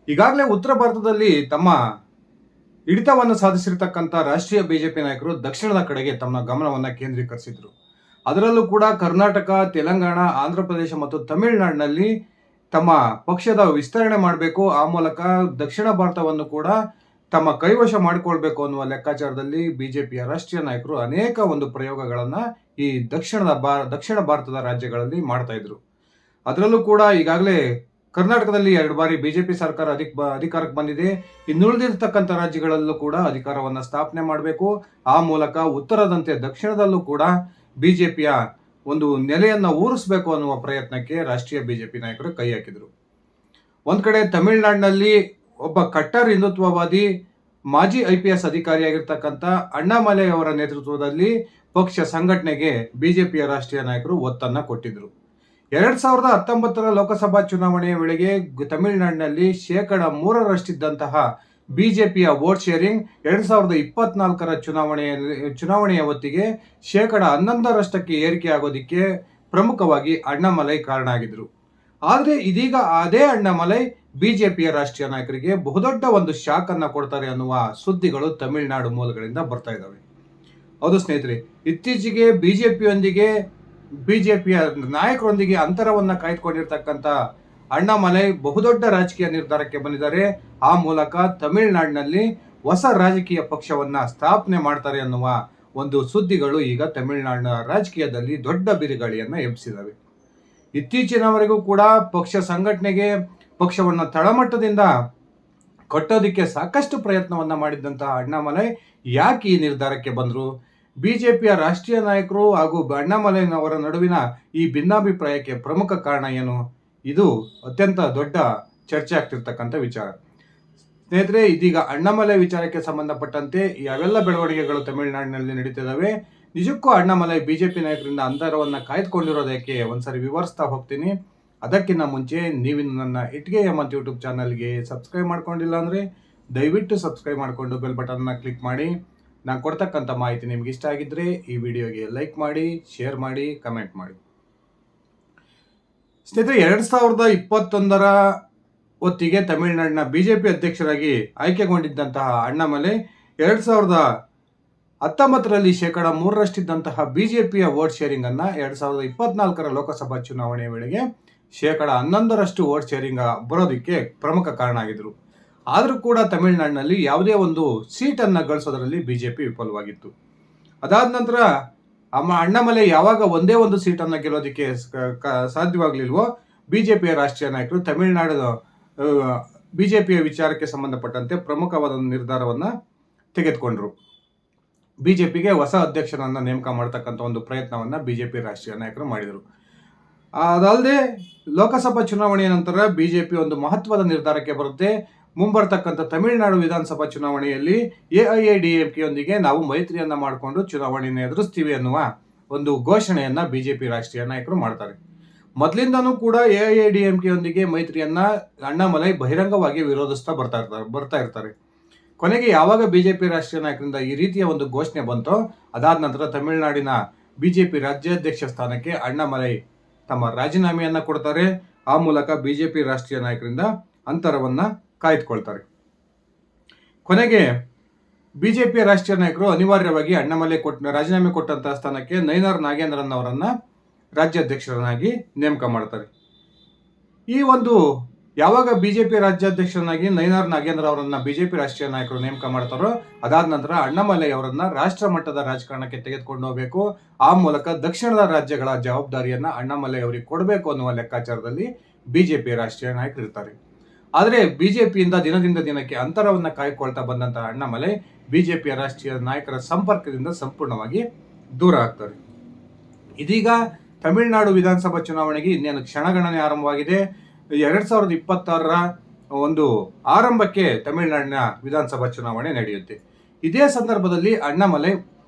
ಈಗಾಗಲೇ ಉತ್ತರ ಭಾರತದಲ್ಲಿ ತಮ್ಮ ಹಿಡಿತವನ್ನು ಸಾಧಿಸಿರ್ತಕ್ಕಂಥ ರಾಷ್ಟ್ರೀಯ ಬಿಜೆಪಿ ನಾಯಕರು ದಕ್ಷಿಣದ ಕಡೆಗೆ ತಮ್ಮ ಗಮನವನ್ನು ಕೇಂದ್ರೀಕರಿಸಿದ್ರು. ಅದರಲ್ಲೂ ಕೂಡ ಕರ್ನಾಟಕ, ತೆಲಂಗಾಣ, ಆಂಧ್ರ ಪ್ರದೇಶ ಮತ್ತು ತಮಿಳುನಾಡಿನಲ್ಲಿ ತಮ್ಮ ಪಕ್ಷದ ವಿಸ್ತರಣೆ ಮಾಡಬೇಕು, ಆ ಮೂಲಕ ದಕ್ಷಿಣ ಭಾರತವನ್ನು ಕೂಡ ತಮ್ಮ ಕೈವಶ ಮಾಡಿಕೊಳ್ಬೇಕು ಅನ್ನುವ ಲೆಕ್ಕಾಚಾರದಲ್ಲಿ ಬಿಜೆಪಿಯ ರಾಷ್ಟ್ರೀಯ ನಾಯಕರು ಅನೇಕ ಒಂದು ಪ್ರಯೋಗಗಳನ್ನ ಈ ದಕ್ಷಿಣ ಭಾರತದ ರಾಜ್ಯಗಳಲ್ಲಿ ಮಾಡ್ತಾ ಇದ್ರು. ಅದರಲ್ಲೂ ಕೂಡ ಈಗಾಗಲೇ ಕರ್ನಾಟಕದಲ್ಲಿ 2 ಬಾರಿ ಬಿಜೆಪಿ ಸರ್ಕಾರ ಅಧಿಕಾರಕ್ಕೆ ಬಂದಿದೆ. ಇನ್ನುಳಿದಿರ್ತಕ್ಕಂಥ ರಾಜ್ಯಗಳಲ್ಲೂ ಕೂಡ ಅಧಿಕಾರವನ್ನು ಸ್ಥಾಪನೆ ಮಾಡಬೇಕು. ಆ ಮೂಲಕ ಉತ್ತರದಂತೆ ದಕ್ಷಿಣದಲ್ಲೂ ಕೂಡ ಬಿಜೆಪಿಯ ಒಂದು ನೆಲೆಯನ್ನ ಊರಿಸಬೇಕು ಅನ್ನುವ ಪ್ರಯತ್ನಕ್ಕೆ ರಾಷ್ಟ್ರೀಯ ಬಿಜೆಪಿ ನಾಯಕರು ಕೈ ಹಾಕಿದರು. ಒಂದ್ ಕಡೆ ತಮಿಳುನಾಡಿನಲ್ಲಿ ಒಬ್ಬ ಕಟ್ಟರ್ ಹಿಂದುತ್ವವಾದಿ ಮಾಜಿ IPS ಅಧಿಕಾರಿಯಾಗಿರ್ತಕ್ಕಂಥ ಅಣ್ಣಾಮಲೈ ಅವರ ನೇತೃತ್ವದಲ್ಲಿ ಪಕ್ಷ ಸಂಘಟನೆಗೆ ಬಿಜೆಪಿಯ ರಾಷ್ಟ್ರೀಯ ನಾಯಕರು ಒತ್ತನ್ನ ಕೊಟ್ಟಿದ್ರು. 2019 ಲೋಕಸಭಾ ಚುನಾವಣೆಯ ವೇಳೆಗೆ ತಮಿಳುನಾಡಿನಲ್ಲಿ 3% ಬಿಜೆಪಿಯ ವೋಟ್ ಶೇರಿಂಗ್ 2024 ಚುನಾವಣೆಯ ಹೊತ್ತಿಗೆ 11% ಏರಿಕೆ ಆಗೋದಿಕ್ಕೆ ಪ್ರಮುಖವಾಗಿ ಅಣ್ಣಾಮಲೈ ಕಾರಣ ಆಗಿದ್ರು. ಆದ್ರೆ ಇದೀಗ ಅದೇ ಅಣ್ಣಾಮಲೈ ಬಿಜೆಪಿಯ ರಾಷ್ಟ್ರೀಯ ನಾಯಕರಿಗೆ ಬಹುದೊಡ್ಡ ಒಂದು ಶಾಕ್ ಅನ್ನ ಕೊಡ್ತಾರೆ ಅನ್ನುವ ಸುದ್ದಿಗಳು ತಮಿಳುನಾಡು ಮೂಲಗಳಿಂದ ಬರ್ತಾ ಇದ್ದಾವೆ. ಹೌದು ಸ್ನೇಹಿತರೆ, ಇತ್ತೀಚೆಗೆ ಬಿಜೆಪಿಯ ನಾಯಕರೊಂದಿಗೆ ಅಂತರವನ್ನ ಕಾಯ್ದುಕೊಂಡಿರ್ತಕ್ಕಂಥ ಅಣ್ಣಾಮಲೈ ಬಹುದೊಡ್ಡ ರಾಜಕೀಯ ನಿರ್ಧಾರಕ್ಕೆ ಬಂದಿದ್ದಾರೆ. ಆ ಮೂಲಕ ತಮಿಳುನಾಡಿನಲ್ಲಿ ಹೊಸ ರಾಜಕೀಯ ಪಕ್ಷವನ್ನ ಸ್ಥಾಪನೆ ಮಾಡ್ತಾರೆ ಅನ್ನುವ ಒಂದು ಸುದ್ದಿಗಳು ಈಗ ತಮಿಳುನಾಡಿನ ರಾಜಕೀಯದಲ್ಲಿ ದೊಡ್ಡ ಬಿರುಗಾಳಿಯನ್ನ ಎಬ್ಬಿಸಿದವೆ. ಇತ್ತೀಚಿನವರೆಗೂ ಕೂಡ ಪಕ್ಷ ಸಂಘಟನೆಗೆ ಪಕ್ಷವನ್ನ ತಳಮಟ್ಟದಿಂದ ಕಟ್ಟೋದಿಕ್ಕೆ ಸಾಕಷ್ಟು ಪ್ರಯತ್ನವನ್ನ ಮಾಡಿದ್ದಂತಹ ಅಣ್ಣಾಮಲೈ ಯಾಕೆ ಈ ನಿರ್ಧಾರಕ್ಕೆ ಬಂದ್ರು? ಬಿಜೆಪಿಯ ರಾಷ್ಟ್ರೀಯ ನಾಯಕರು ಹಾಗೂ ಅಣ್ಣಾಮಲೈನವರ ನಡುವಿನ ಈ ಭಿನ್ನಾಭಿಪ್ರಾಯಕ್ಕೆ ಪ್ರಮುಖ ಕಾರಣ ಏನು? ಇದು ಅತ್ಯಂತ ದೊಡ್ಡ ಚರ್ಚೆ ಆಗ್ತಿರ್ತಕ್ಕಂಥ ವಿಚಾರ. ಸ್ನೇಹಿತರೆ, ಇದೀಗ ಅಣ್ಣಾಮಲೈ ವಿಚಾರಕ್ಕೆ ಸಂಬಂಧಪಟ್ಟಂತೆ ಯಾವೆಲ್ಲ ಬೆಳವಣಿಗೆಗಳು ತಮಿಳುನಾಡಿನಲ್ಲಿ ನಡೀತಿದ್ದಾವೆ, ನಿಜಕ್ಕೂ ಅಣ್ಣಾಮಲೈ ಬಿಜೆಪಿ ನಾಯಕರಿಂದ ಅಂತರವನ್ನ ಕಾಯ್ದುಕೊಂಡಿರೋದಕ್ಕೆ ಒಂದ್ಸರಿ ವಿವರಿಸ್ತಾ ಹೋಗ್ತೀನಿ. ಅದಕ್ಕಿಂತ ಮುಂಚೆ ನೀವಿನ್ನು ನನ್ನ ಇಟ್ಗೆ ಹೇಮಂತ್ ಯೂಟ್ಯೂಬ್ ಚಾನಲ್ಗೆ ಸಬ್ಸ್ಕ್ರೈಬ್ ಮಾಡ್ಕೊಂಡಿಲ್ಲ ಅಂದ್ರೆ ದಯವಿಟ್ಟು ಸಬ್ಸ್ಕ್ರೈಬ್ ಮಾಡಿಕೊಂಡು ಬೆಲ್ ಬಟನ್ನ ಕ್ಲಿಕ್ ಮಾಡಿ. ನಾನು ಕೊಡ್ತಕ್ಕಂಥ ಮಾಹಿತಿ ನಿಮ್ಗೆ ಇಷ್ಟ ಆಗಿದ್ರೆ ಈ ವಿಡಿಯೋಗೆ ಲೈಕ್ ಮಾಡಿ, ಶೇರ್ ಮಾಡಿ, ಕಮೆಂಟ್ ಮಾಡಿ. ಸ್ನೇಹಿತರೆ, 2021 ಹೊತ್ತಿಗೆ ತಮಿಳುನಾಡಿನ ಬಿಜೆಪಿ ಅಧ್ಯಕ್ಷರಾಗಿ ಆಯ್ಕೆಗೊಂಡಿದ್ದಂತಹ ಅಣ್ಣಾಮಲೈ 2019ರಲ್ಲಿ 3% ಬಿಜೆಪಿಯ ವೋಟ್ ಶೇರಿಂಗ್ ಅನ್ನ 2024 ಲೋಕಸಭಾ ಚುನಾವಣೆಯ ವೇಳೆಗೆ 11% ವೋಟ್ ಶೇರಿಂಗ್ ಬರೋದಕ್ಕೆ ಪ್ರಮುಖ ಕಾರಣ ಆಗಿದ್ರು. ಆದರೂ ಕೂಡ ತಮಿಳುನಾಡಿನಲ್ಲಿ ಯಾವುದೇ ಒಂದು ಸೀಟನ್ನು ಗಳಿಸೋದ್ರಲ್ಲಿ ಬಿಜೆಪಿ ವಿಫಲವಾಗಿತ್ತು. ಅದಾದ ನಂತರ ಅಣ್ಣಾಮಲೈ ಯಾವಾಗ ಒಂದೇ ಒಂದು ಸೀಟನ್ನು ಗೆಲ್ಲೋದಕ್ಕೆ ಸಾಧ್ಯವಾಗಲಿಲ್ವೋ ಬಿಜೆಪಿಯ ರಾಷ್ಟ್ರೀಯ ನಾಯಕರು ತಮಿಳುನಾಡು ಬಿಜೆಪಿಯ ವಿಚಾರಕ್ಕೆ ಸಂಬಂಧಪಟ್ಟಂತೆ ಪ್ರಮುಖವಾದ ನಿರ್ಧಾರವನ್ನ ತೆಗೆದುಕೊಂಡ್ರು. ಬಿಜೆಪಿಗೆ ಹೊಸ ಅಧ್ಯಕ್ಷರನ್ನ ನೇಮಕ ಮಾಡತಕ್ಕಂಥ ಒಂದು ಪ್ರಯತ್ನವನ್ನ ಬಿಜೆಪಿ ರಾಷ್ಟ್ರೀಯ ನಾಯಕರು ಮಾಡಿದರು. ಅದಲ್ಲದೆ ಲೋಕಸಭಾ ಚುನಾವಣೆಯ ನಂತರ ಬಿಜೆಪಿ ಒಂದು ಮಹತ್ವದ ನಿರ್ಧಾರಕ್ಕೆ ಬರುತ್ತೆ. ಮುಂಬರ್ತಕ್ಕಂಥ ತಮಿಳುನಾಡು ವಿಧಾನಸಭಾ ಚುನಾವಣೆಯಲ್ಲಿ AIADMK ನಾವು ಮೈತ್ರಿಯನ್ನ ಮಾಡಿಕೊಂಡು ಚುನಾವಣೆಯನ್ನು ಎದುರಿಸ್ತೀವಿ ಅನ್ನುವ ಒಂದು ಘೋಷಣೆಯನ್ನ ಬಿಜೆಪಿ ರಾಷ್ಟ್ರೀಯ ನಾಯಕರು ಮಾಡ್ತಾರೆ. ಮೊದಲಿಂದನೂ ಕೂಡ AIADMK ಮೈತ್ರಿಯನ್ನ ಅಣ್ಣಾಮಲೈ ಬಹಿರಂಗವಾಗಿ ವಿರೋಧಿಸ್ತಾ ಬರ್ತಾ ಇರ್ತಾರೆ. ಕೊನೆಗೆ ಯಾವಾಗ ಬಿಜೆಪಿ ರಾಷ್ಟ್ರೀಯ ನಾಯಕರಿಂದ ಈ ರೀತಿಯ ಒಂದು ಘೋಷಣೆ ಬಂತೋ ಅದಾದ ನಂತರ ತಮಿಳುನಾಡಿನ ಬಿಜೆಪಿ ರಾಜ್ಯಾಧ್ಯಕ್ಷ ಸ್ಥಾನಕ್ಕೆ ಅಣ್ಣಾಮಲೈ ತಮ್ಮ ರಾಜೀನಾಮೆಯನ್ನ ಕೊಡ್ತಾರೆ. ಆ ಮೂಲಕ ಬಿಜೆಪಿ ರಾಷ್ಟ್ರೀಯ ನಾಯಕರಿಂದ ಅಂತರವನ್ನ ಕಾಯ್ದುಕೊಳ್ತಾರೆ. ಕೊನೆಗೆ ಬಿಜೆಪಿಯ ರಾಷ್ಟ್ರೀಯ ನಾಯಕರು ಅನಿವಾರ್ಯವಾಗಿ ಅಣ್ಣಾಮಲೈ ರಾಜೀನಾಮೆ ಕೊಟ್ಟಂತಹ ಸ್ಥಾನಕ್ಕೆ ನೈನಾರ್ ನಾಗೇಂದ್ರನ್ ಅವರನ್ನ ರಾಜ್ಯಾಧ್ಯಕ್ಷರನ್ನಾಗಿ ನೇಮಕ ಮಾಡ್ತಾರೆ. ಈ ಒಂದು ಯಾವಾಗ ಬಿಜೆಪಿ ರಾಜ್ಯಾಧ್ಯಕ್ಷರನ್ನಾಗಿ ನೈನಾರ್ ನಾಗೇಂದ್ರ ಅವರನ್ನ ಬಿಜೆಪಿ ರಾಷ್ಟ್ರೀಯ ನಾಯಕರು ನೇಮಕ ಮಾಡ್ತಾರೋ ಅದಾದ ನಂತರ ಅಣ್ಣಾಮಲೈ ಅವರನ್ನ ರಾಷ್ಟ್ರ ಮಟ್ಟದ ರಾಜಕಾರಣಕ್ಕೆ ತೆಗೆದುಕೊಂಡು ಹೋಗಬೇಕು. ಆ ಮೂಲಕ ದಕ್ಷಿಣದ ರಾಜ್ಯಗಳ ಜವಾಬ್ದಾರಿಯನ್ನ ಅಣ್ಣಾಮಲೈ ಅವರಿಗೆ ಕೊಡಬೇಕು ಅನ್ನುವ ಲೆಕ್ಕಾಚಾರದಲ್ಲಿ ಬಿಜೆಪಿ ರಾಷ್ಟ್ರೀಯ ನಾಯಕರು ಇರ್ತಾರೆ. ಆದರೆ ಬಿಜೆಪಿಯಿಂದ ದಿನದಿಂದ ದಿನಕ್ಕೆ ಅಂತರವನ್ನ ಕಾಯ್ಕೊಳ್ತಾ ಬಂದಂತಹ ಅಣ್ಣಾಮಲೈ ಬಿಜೆಪಿಯ ರಾಷ್ಟ್ರೀಯ ನಾಯಕರ ಸಂಪರ್ಕದಿಂದ ಸಂಪೂರ್ಣವಾಗಿ ದೂರ ಆಗ್ತಾರೆ. ಇದೀಗ ತಮಿಳುನಾಡು ವಿಧಾನಸಭಾ ಚುನಾವಣೆಗೆ ಇನ್ನೇನು ಕ್ಷಣಗಣನೆ ಆರಂಭವಾಗಿದೆ. 2026 ಒಂದು ಆರಂಭಕ್ಕೆ ತಮಿಳುನಾಡಿನ ವಿಧಾನಸಭಾ ಚುನಾವಣೆ ನಡೆಯುತ್ತೆ. ಇದೇ ಸಂದರ್ಭದಲ್ಲಿ ಅಣ್ಣಾಮಲೈ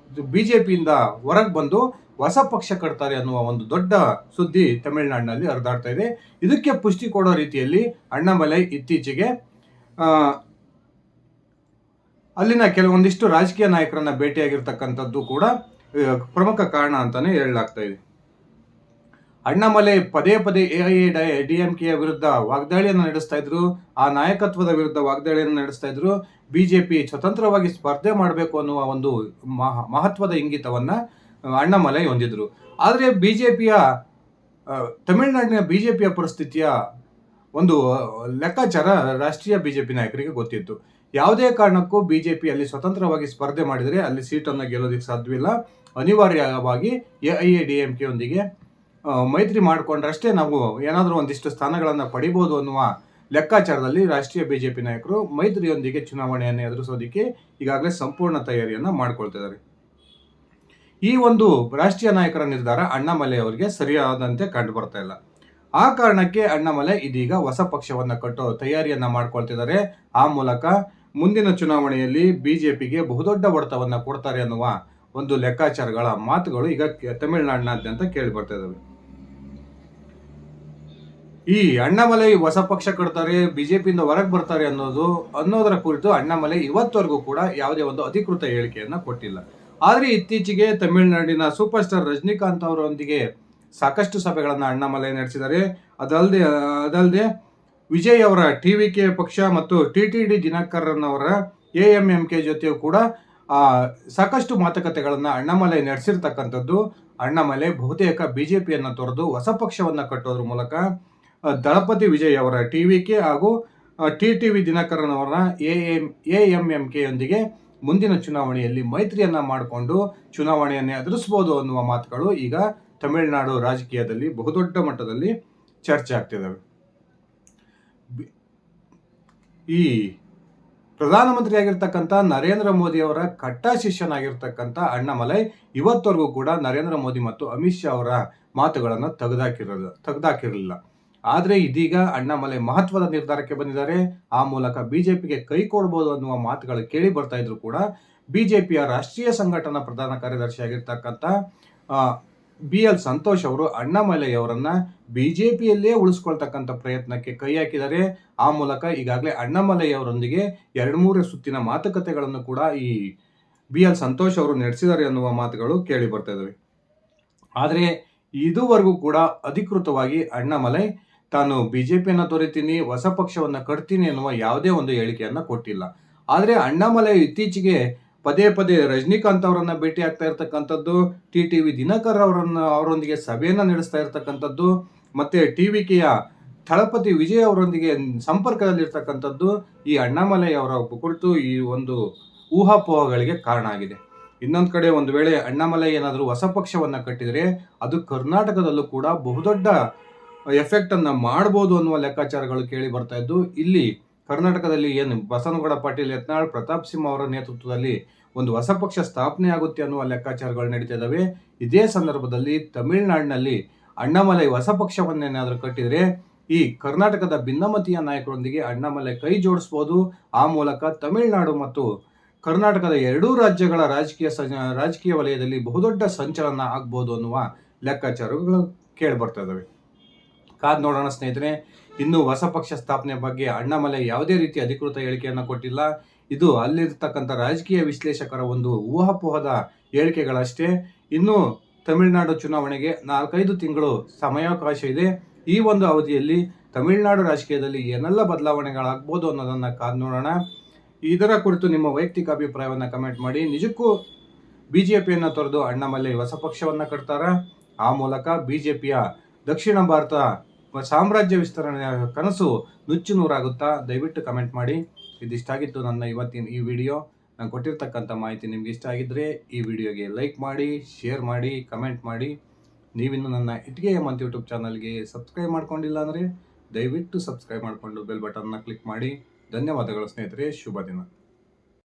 ಬಿಜೆಪಿಯಿಂದ ಹೊರಗೆ ಬಂದು ಹೊಸ ಪಕ್ಷ ಕಟ್ತಾರೆ ಅನ್ನುವ ಒಂದು ದೊಡ್ಡ ಸುದ್ದಿ ತಮಿಳುನಾಡಿನಲ್ಲಿ ಹರಿದಾಡ್ತಾ ಇದೆ. ಇದಕ್ಕೆ ಪುಷ್ಟಿ ಕೊಡೋ ರೀತಿಯಲ್ಲಿ ಅಣ್ಣಾಮಲೈ ಇತ್ತೀಚೆಗೆ ಅಲ್ಲಿನ ಕೆಲವೊಂದಿಷ್ಟು ರಾಜಕೀಯ ನಾಯಕರನ್ನ ಭೇಟಿಯಾಗಿರ್ತಕ್ಕಂಥದ್ದು ಕೂಡ ಪ್ರಮುಖ ಕಾರಣ ಅಂತಾನೆ ಹೇಳಲಾಗ್ತಾ ಇದೆ. ಅಣ್ಣಾಮಲೈ ಪದೇ ಪದೇ AIADMKಯ ವಿರುದ್ಧ ವಾಗ್ದಾಳಿಯನ್ನು ನಡೆಸ್ತಾ ಇದ್ರು. ಆ ನಾಯಕತ್ವದ ವಿರುದ್ಧ ವಾಗ್ದಾಳಿಯನ್ನು ನಡೆಸ್ತಾ ಇದ್ರು. ಬಿಜೆಪಿ ಸ್ವತಂತ್ರವಾಗಿ ಸ್ಪರ್ಧೆ ಮಾಡಬೇಕು ಅನ್ನುವ ಒಂದು ಮಹತ್ವದ ಇಂಗಿತವನ್ನ ಅಣ್ಣಾಮಲೈ ಹೊಂದಿದ್ರು. ಆದರೆ ತಮಿಳುನಾಡಿನ ಬಿಜೆಪಿಯ ಪರಿಸ್ಥಿತಿಯ ಒಂದು ಲೆಕ್ಕಾಚಾರ ರಾಷ್ಟ್ರೀಯ ಬಿಜೆಪಿ ನಾಯಕರಿಗೆ ಗೊತ್ತಿತ್ತು. ಯಾವುದೇ ಕಾರಣಕ್ಕೂ ಬಿಜೆಪಿ ಅಲ್ಲಿ ಸ್ವತಂತ್ರವಾಗಿ ಸ್ಪರ್ಧೆ ಮಾಡಿದರೆ ಅಲ್ಲಿ ಸೀಟನ್ನು ಗೆಲ್ಲೋದಕ್ಕೆ ಸಾಧ್ಯವಿಲ್ಲ. ಅನಿವಾರ್ಯವಾಗಿ AIADMK ಯೊಂದಿಗೆ ಮೈತ್ರಿ ಮಾಡಿಕೊಂಡ್ರಷ್ಟೇ ನಾವು ಏನಾದರೂ ಒಂದಿಷ್ಟು ಸ್ಥಾನಗಳನ್ನು ಪಡಿಬೋದು ಅನ್ನುವ ಲೆಕ್ಕಾಚಾರದಲ್ಲಿ ರಾಷ್ಟ್ರೀಯ ಬಿಜೆಪಿ ನಾಯಕರು ಮೈತ್ರಿಯೊಂದಿಗೆ ಚುನಾವಣೆಯನ್ನು ಎದುರಿಸೋದಕ್ಕೆ ಈಗಾಗಲೇ ಸಂಪೂರ್ಣ ತಯಾರಿಯನ್ನು ಮಾಡ್ಕೊಳ್ತಿದ್ದಾರೆ. ಈ ಒಂದು ರಾಷ್ಟ್ರೀಯ ನಾಯಕರ ನಿರ್ಧಾರ ಅಣ್ಣಾಮಲೈ ಅವರಿಗೆ ಸರಿಯಾದಂತೆ ಕಂಡು ಬರ್ತಾ ಇಲ್ಲ. ಆ ಕಾರಣಕ್ಕೆ ಅಣ್ಣಾಮಲೈ ಇದೀಗ ಹೊಸ ಪಕ್ಷವನ್ನು ಕಟ್ಟೋ ತಯಾರಿಯನ್ನ ಮಾಡ್ಕೊಳ್ತಿದ್ದಾರೆ. ಆ ಮೂಲಕ ಮುಂದಿನ ಚುನಾವಣೆಯಲ್ಲಿ ಬಿಜೆಪಿಗೆ ಬಹುದೊಡ್ಡ ಹೊಡೆತವನ್ನ ಕೊಡ್ತಾರೆ ಅನ್ನುವ ಒಂದು ಲೆಕ್ಕಾಚಾರಗಳ ಮಾತುಗಳು ಈಗ ತಮಿಳುನಾಡಿನಾದ್ಯಂತ ಕೇಳಿ ಬರ್ತಾ ಇದಾವೆ. ಈ ಅಣ್ಣಾಮಲೈ ಹೊಸ ಪಕ್ಷ ಕಟ್ತಾರೆ, ಬಿಜೆಪಿಯಿಂದ ಹೊರಗೆ ಬರ್ತಾರೆ ಅನ್ನೋದರ ಕುರಿತು ಅಣ್ಣಾಮಲೈ ಇವತ್ತವರೆಗೂ ಕೂಡ ಯಾವುದೇ ಒಂದು ಅಧಿಕೃತ ಹೇಳಿಕೆಯನ್ನ ಕೊಟ್ಟಿಲ್ಲ. ಆದ್ರೆ ಇತ್ತೀಚೆಗೆ ತಮಿಳುನಾಡಿನ ಸೂಪರ್ ಸ್ಟಾರ್ ರಜನಿಕಾಂತ್ ಅವರೊಂದಿಗೆ ಸಾಕಷ್ಟು ಸಭೆಗಳನ್ನು ಅಣ್ಣಾಮಲೈ ನಡೆಸಿದ್ದಾರೆ. ಅದಲ್ಲದೆ ವಿಜಯ್ ಅವರ TVK ಪಕ್ಷ ಮತ್ತು TTD ದಿನಕರನ್ ಅವರ AMMK ಜೊತೆಯೂ ಕೂಡ ಸಾಕಷ್ಟು ಮಾತುಕತೆಗಳನ್ನು ಅಣ್ಣಾಮಲೈ ನಡೆಸಿರ್ತಕ್ಕಂಥದ್ದು. ಅಣ್ಣಾಮಲೈ ಬಹುತೇಕ ಬಿಜೆಪಿಯನ್ನು ತೊರೆದು ಹೊಸ ಪಕ್ಷವನ್ನು ಕಟ್ಟೋದ್ರ ಮೂಲಕ ದಳಪತಿ ವಿಜಯ್ ಅವರ TVK ಹಾಗೂ TTV ದಿನಕರನ್ ಅವರ AMMK ಯೊಂದಿಗೆ ಮುಂದಿನ ಚುನಾವಣೆಯಲ್ಲಿ ಮೈತ್ರಿಯನ್ನ ಮಾಡಿಕೊಂಡು ಚುನಾವಣೆಯನ್ನು ಎದುರಿಸಬಹುದು ಅನ್ನುವ ಮಾತುಗಳು ಈಗ ತಮಿಳುನಾಡು ರಾಜಕೀಯದಲ್ಲಿ ಬಹುದೊಡ್ಡ ಮಟ್ಟದಲ್ಲಿ ಚರ್ಚೆ ಆಗ್ತಿದ್ದಾವೆ. ಈ ಪ್ರಧಾನಮಂತ್ರಿ ಆಗಿರ್ತಕ್ಕಂಥ ನರೇಂದ್ರ ಮೋದಿ ಅವರ ಕಟ್ಟ ಶಿಷ್ಯನಾಗಿರ್ತಕ್ಕಂಥ ಅಣ್ಣಾಮಲೈ ಇವತ್ತವರೆಗೂ ಕೂಡ ನರೇಂದ್ರ ಮೋದಿ ಮತ್ತು ಅಮಿತ್ ಶಾ ಅವರ ಮಾತುಗಳನ್ನು ತೆಗೆದಾಕಿರಲಿಲ್ಲ. ಆದರೆ ಇದೀಗ ಅಣ್ಣಾಮಲೈ ಮಹತ್ವದ ನಿರ್ಧಾರಕ್ಕೆ ಬಂದಿದ್ದಾರೆ. ಆ ಮೂಲಕ ಬಿಜೆಪಿಗೆ ಕೈ ಕೊಡಬಹುದು ಅನ್ನುವ ಮಾತುಗಳು ಕೇಳಿ ಬರ್ತಾ ಇದ್ರು ಕೂಡ ಬಿಜೆಪಿಯ ರಾಷ್ಟ್ರೀಯ ಸಂಘಟನಾ ಪ್ರಧಾನ ಕಾರ್ಯದರ್ಶಿ ಆಗಿರ್ತಕ್ಕಂಥ BL ಸಂತೋಷ್ ಅವರು ಅಣ್ಣಾಮಲೈ ಅವರನ್ನ ಬಿಜೆಪಿಯಲ್ಲೇ ಉಳಿಸ್ಕೊಳ್ತಕ್ಕಂಥ ಪ್ರಯತ್ನಕ್ಕೆ ಕೈ ಹಾಕಿದ್ದಾರೆ. ಆ ಮೂಲಕ ಈಗಾಗಲೇ ಅಣ್ಣಾಮಲೈ ಅವರೊಂದಿಗೆ 2-3 ಸುತ್ತಿನ ಮಾತುಕತೆಗಳನ್ನು ಕೂಡ ಈ BL ಸಂತೋಷ್ ಅವರು ನಡೆಸಿದ್ದಾರೆ ಅನ್ನುವ ಮಾತುಗಳು ಕೇಳಿ ಬರ್ತಾ ಇದಾವೆ. ಆದರೆ ಇದುವರೆಗೂ ಕೂಡ ಅಧಿಕೃತವಾಗಿ ಅಣ್ಣಾಮಲೈ ತಾನು ಬಿಜೆಪಿಯನ್ನು ತೊರೆತೀನಿ, ಹೊಸ ಪಕ್ಷವನ್ನು ಕಟ್ತೀನಿ ಎನ್ನುವ ಯಾವುದೇ ಒಂದು ಹೇಳಿಕೆಯನ್ನ ಕೊಟ್ಟಿಲ್ಲ. ಆದರೆ ಅಣ್ಣಾಮಲೈ ಇತ್ತೀಚೆಗೆ ಪದೇ ಪದೇ ರಜನಿಕಾಂತ್ ಅವರನ್ನ ಭೇಟಿ ಆಗ್ತಾ ಇರ್ತಕ್ಕಂಥದ್ದು, TTV ದಿನಕರ್ ಅವರೊಂದಿಗೆ ಸಭೆಯನ್ನ ನಡೆಸ್ತಾ ಇರ್ತಕ್ಕಂಥದ್ದು, ಮತ್ತೆ TVKಯ ದಳಪತಿ ವಿಜಯ್ ಅವರೊಂದಿಗೆ ಸಂಪರ್ಕದಲ್ಲಿರ್ತಕ್ಕಂಥದ್ದು ಈ ಅಣ್ಣಾಮಲೈ ಅವರ ಕುರಿತು ಈ ಒಂದು ಊಹಾಪೋಹಗಳಿಗೆ ಕಾರಣ ಆಗಿದೆ. ಇನ್ನೊಂದು ಕಡೆ ಒಂದು ವೇಳೆ ಅಣ್ಣಾಮಲೈ ಏನಾದರೂ ಹೊಸ ಪಕ್ಷವನ್ನ ಕಟ್ಟಿದರೆ ಅದು ಕರ್ನಾಟಕದಲ್ಲೂ ಕೂಡ ಬಹುದೊಡ್ಡ ಎಫೆಕ್ಟ್ ಅನ್ನ ಮಾಡಬಹುದು ಅನ್ನುವ ಲೆಕ್ಕಾಚಾರಗಳು ಕೇಳಿ ಬರ್ತಾ ಇದ್ದು, ಇಲ್ಲಿ ಕರ್ನಾಟಕದಲ್ಲಿ ಏನು ಬಸನಗೌಡ ಪಾಟೀಲ್ ಯತ್ನಾಳ್, ಪ್ರತಾಪ್ ಸಿಂಹ ಅವರ ನೇತೃತ್ವದಲ್ಲಿ ಒಂದು ಹೊಸ ಪಕ್ಷ ಸ್ಥಾಪನೆ ಆಗುತ್ತೆ ಅನ್ನುವ ಲೆಕ್ಕಾಚಾರಗಳು ನಡೀತಾ ಇದ್ದಾವೆ. ಇದೇ ಸಂದರ್ಭದಲ್ಲಿ ತಮಿಳುನಾಡಿನಲ್ಲಿ ಅಣ್ಣಾಮಲೈ ಹೊಸ ಪಕ್ಷವನ್ನೇನಾದರೂ ಕಟ್ಟಿದರೆ ಈ ಕರ್ನಾಟಕದ ಭಿನ್ನಮತೀಯ ನಾಯಕರೊಂದಿಗೆ ಅಣ್ಣಾಮಲೈ ಕೈ ಜೋಡಿಸಬಹುದು. ಆ ಮೂಲಕ ತಮಿಳುನಾಡು ಮತ್ತು ಕರ್ನಾಟಕದ ಎರಡೂ ರಾಜ್ಯಗಳ ರಾಜಕೀಯ ವಲಯದಲ್ಲಿ ಬಹುದೊಡ್ಡ ಸಂಚಲನ ಆಗ್ಬೋದು ಅನ್ನುವ ಲೆಕ್ಕಾಚಾರಗಳು ಕೇಳಿ ಬರ್ತಾ ಇದ್ದಾವೆ. ಕಾದ್ ನೋಡೋಣ ಸ್ನೇಹಿತರೆ. ಇನ್ನು ಹೊಸ ಪಕ್ಷ ಸ್ಥಾಪನೆ ಬಗ್ಗೆ ಅಣ್ಣಾಮಲೈ ಯಾವುದೇ ರೀತಿ ಅಧಿಕೃತ ಹೇಳಿಕೆಯನ್ನು ಕೊಟ್ಟಿಲ್ಲ. ಇದು ಅಲ್ಲಿರ್ತಕ್ಕಂಥ ರಾಜಕೀಯ ವಿಶ್ಲೇಷಕರ ಒಂದು ಊಹಾಪೋಹದ ಹೇಳಿಕೆಗಳಷ್ಟೇ. ಇನ್ನು ತಮಿಳುನಾಡು ಚುನಾವಣೆಗೆ 4-5 ತಿಂಗಳು ಸಮಯಾವಕಾಶ ಇದೆ. ಈ ಒಂದು ಅವಧಿಯಲ್ಲಿ ತಮಿಳುನಾಡು ರಾಜಕೀಯದಲ್ಲಿ ಏನೆಲ್ಲ ಬದಲಾವಣೆಗಳಾಗ್ಬೋದು ಅನ್ನೋದನ್ನ ಕಾದ್ ನೋಡೋಣ. ಇದರ ಕುರಿತು ನಿಮ್ಮ ವೈಯಕ್ತಿಕ ಅಭಿಪ್ರಾಯವನ್ನು ಕಮೆಂಟ್ ಮಾಡಿ. ನಿಜಕ್ಕೂ ಬಿಜೆಪಿಯನ್ನು ತೊರೆದು ಅಣ್ಣಾಮಲೈ ಹೊಸ ಪಕ್ಷವನ್ನು ಕಟ್ತಾರ? ಆ ಮೂಲಕ ಬಿಜೆಪಿಯ ದಕ್ಷಿಣ ಭಾರತ ಸಾಮ್ರಾಜ್ಯ ವಿಸ್ತರಣೆಯ ಕನಸು ನುಚ್ಚು ನೂರಾಗುತ್ತಾ? ದಯವಿಟ್ಟು ಕಮೆಂಟ್ ಮಾಡಿ. ಇದಿಷ್ಟಾಗಿತ್ತು ನನ್ನ ಇವತ್ತಿನ ಈ ವಿಡಿಯೋ. ನಾನು ಕೊಟ್ಟಿರ್ತಕ್ಕಂಥ ಮಾಹಿತಿ ನಿಮ್ಗೆ ಇಷ್ಟ ಆಗಿದ್ದರೆ ಈ ವಿಡಿಯೋಗೆ ಲೈಕ್ ಮಾಡಿ, ಶೇರ್ ಮಾಡಿ, ಕಮೆಂಟ್ ಮಾಡಿ. ನೀವಿನ್ನು ನನ್ನ ಇಟ್ಗೆ ಹೇಮಂತ್ ಯೂಟ್ಯೂಬ್ ಚಾನಲ್ಗೆ ಸಬ್ಸ್ಕ್ರೈಬ್ ಮಾಡ್ಕೊಂಡಿಲ್ಲ ಅಂದರೆ ದಯವಿಟ್ಟು ಸಬ್ಸ್ಕ್ರೈಬ್ ಮಾಡಿಕೊಂಡು ಬೆಲ್ ಬಟನ್ನ ಕ್ಲಿಕ್ ಮಾಡಿ. ಧನ್ಯವಾದಗಳು ಸ್ನೇಹಿತರೆ. ಶುಭ ದಿನ.